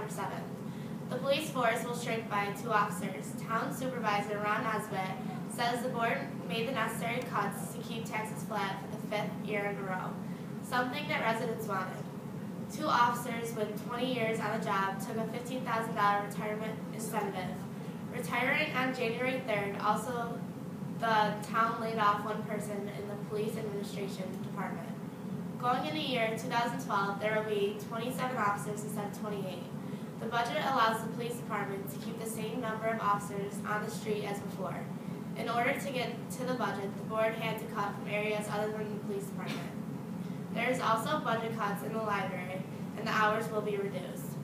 September 7th. The police force will shrink by 2 officers. Town Supervisor Ron Nesbitt says the board made the necessary cuts to keep taxes flat for the 5th year in a row, something that residents wanted. 2 officers with 20 years on the job took a $15,000 retirement incentive. Retiring on January 3rd, also the town laid off 1 person in the police administration department. Going into year 2012, there will be 27 officers instead of 28. The budget allows the police department to keep the same number of officers on the street as before. In order to get to the budget, the board had to cut from areas other than the police department. There is also budget cuts in the library, and the hours will be reduced.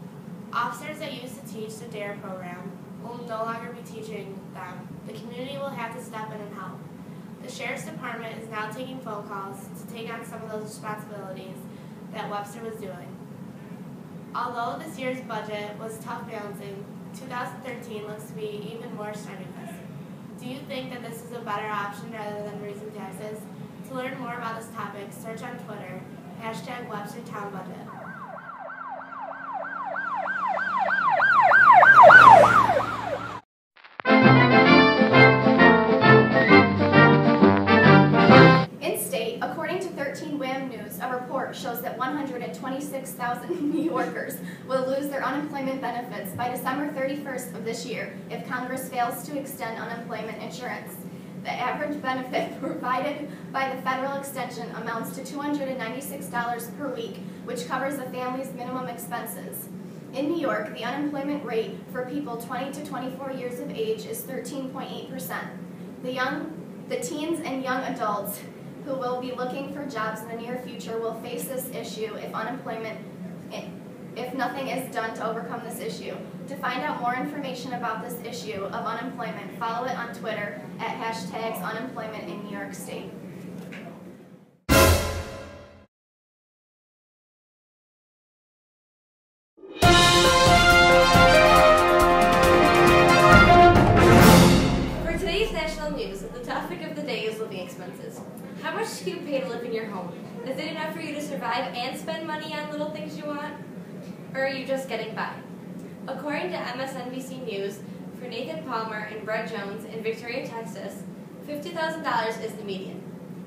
Officers that used to teach the DARE program will no longer be teaching them. The community will have to step in and help. The Sheriff's Department is now taking phone calls to take on some of those responsibilities that Webster was doing. Although this year's budget was tough balancing, 2013 looks to be even more strenuous. Do you think that this is a better option rather than raising taxes? To learn more about this topic, search on Twitter, #WebsterTownBudget. According to 13 WAM News, a report shows that 126,000 New Yorkers will lose their unemployment benefits by December 31st of this year if Congress fails to extend unemployment insurance. The average benefit provided by the federal extension amounts to $296 per week, which covers the family's minimum expenses. In New York, the unemployment rate for people 20 to 24 years of age is 13.8%. The teens and young adults who will be looking for jobs in the near future will face this issue if nothing is done to overcome this issue. To find out more information about this issue of unemployment, follow it on Twitter at #unemployment in New York State. For today's national news, the topic of the day is living expenses. How much do you pay to live in your home? Is it enough for you to survive and spend money on little things you want? Or are you just getting by? According to MSNBC News, for Nathan Palmer and Brett Jones in Victoria, Texas, $50,000 is the median.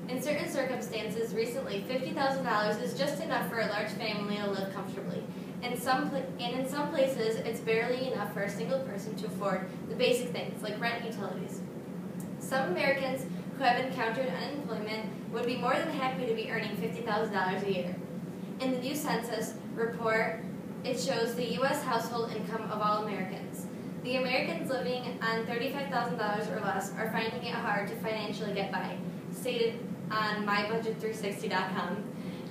In certain circumstances, recently, $50,000 is just enough for a large family to live comfortably. And in some places, it's barely enough for a single person to afford the basic things like rent and utilities. Some Americans who have encountered unemployment would be more than happy to be earning $50,000 a year. In the new census report, it shows the U.S. household income of all Americans. The Americans living on $35,000 or less are finding it hard to financially get by, stated on mybudget360.com.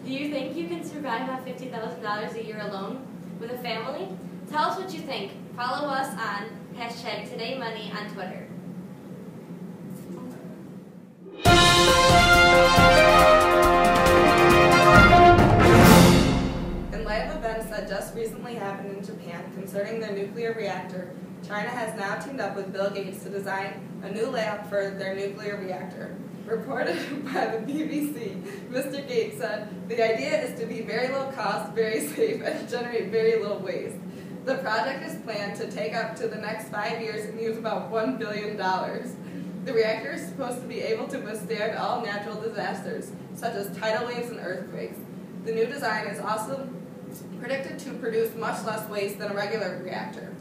Do you think you can survive on $50,000 a year alone with a family? Tell us what you think. Follow us on #TodayMoney on Twitter. In light of events that just recently happened in Japan concerning their nuclear reactor, China has now teamed up with Bill Gates to design a new lab for their nuclear reactor. Reported by the BBC, Mr. Gates said, "The idea is to be very low cost, very safe, and generate very little waste. The project is planned to take up to the next 5 years and use about $1 billion. The reactor is supposed to be able to withstand all natural disasters, such as tidal waves and earthquakes. The new design is also predicted to produce much less waste than a regular reactor."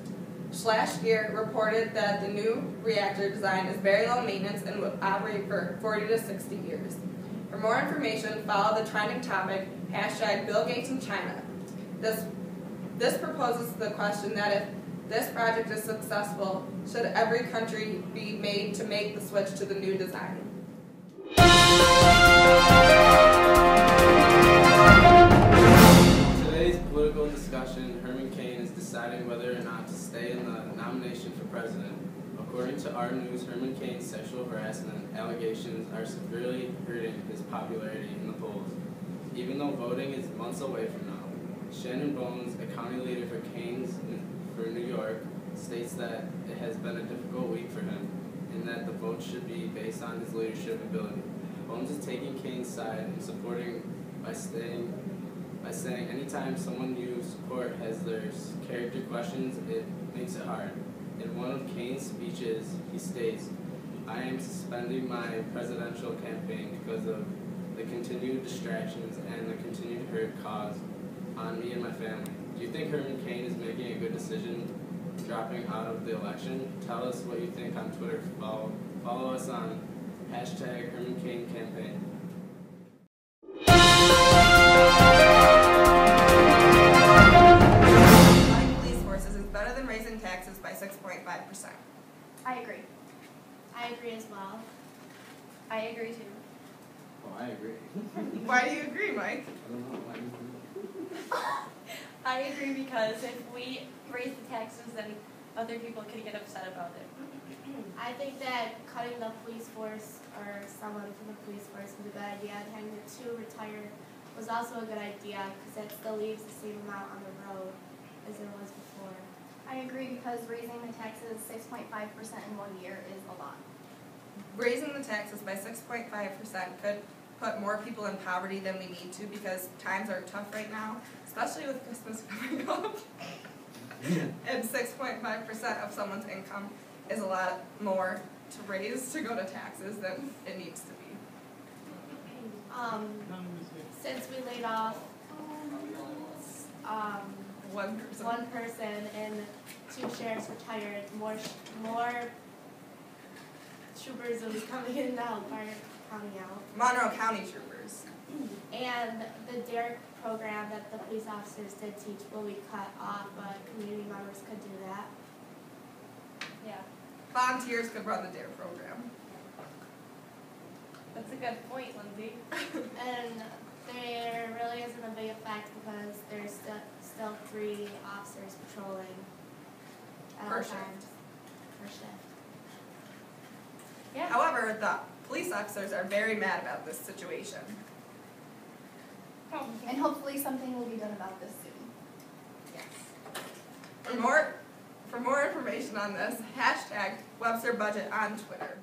Gear reported that the new reactor design is very low maintenance and will operate for 40 to 60 years. For more information, follow the trending topic, #BillGatesInChina. This proposes the question that if this project is successful, should every country be made to make the switch to the new design? Today's political discussion, Herman Cain is deciding whether or not to stay in the nomination for president. According to our news, Herman Cain's sexual harassment allegations are severely hurting his popularity in the polls, even though voting is months away from now. Shannon Bones, a county leader for Cain's for New York, states that it has been a difficult week for him, and that the vote should be based on his leadership ability. Bones is taking Cain's side and supporting by saying anytime someone support has their character questions, it makes it hard. In one of Kane's speeches, he states, "I am suspending my presidential campaign because of the continued distractions and the continued hurt caused on me and my family." Do you think Herman Cain is making a good decision dropping out of the election? Tell us what you think on Twitter. Follow us on hashtag Herman Cain campaign. Running police forces is better than raising taxes by 6.5%. I agree. I agree as well. I agree too. Oh, I agree. Why do you agree, Mike? I don't know. Why do you agree? I agree because if we raise the taxes, then other people can get upset about it. I think that cutting the police force or someone from the police force was a good idea. And having the two retire was also a good idea because it still leaves the same amount on the road as it was before. I agree because raising the taxes 6.5% in 1 year is a lot. Raising the taxes by 6.5% could put more people in poverty than we need to because times are tough right now, especially with Christmas coming up. And 6.5% of someone's income is a lot more to raise to go to taxes than it needs to be. Since we laid off One person. one person and two sheriffs retired, more troopers will be coming in to help our county out. Monroe County troopers. And the DARE program that the police officers did teach will be cut off, but community members could do that. Yeah, Volunteers could run the DARE program. that's a good point, Lindsay. And there really isn't a big effect because there's still 3 officers patrolling at Per all shift. times. Per shift. Yeah. However, the police officers are very mad about this situation. And hopefully something will be done about this soon. For more information on this, hashtag Webster Budget on Twitter.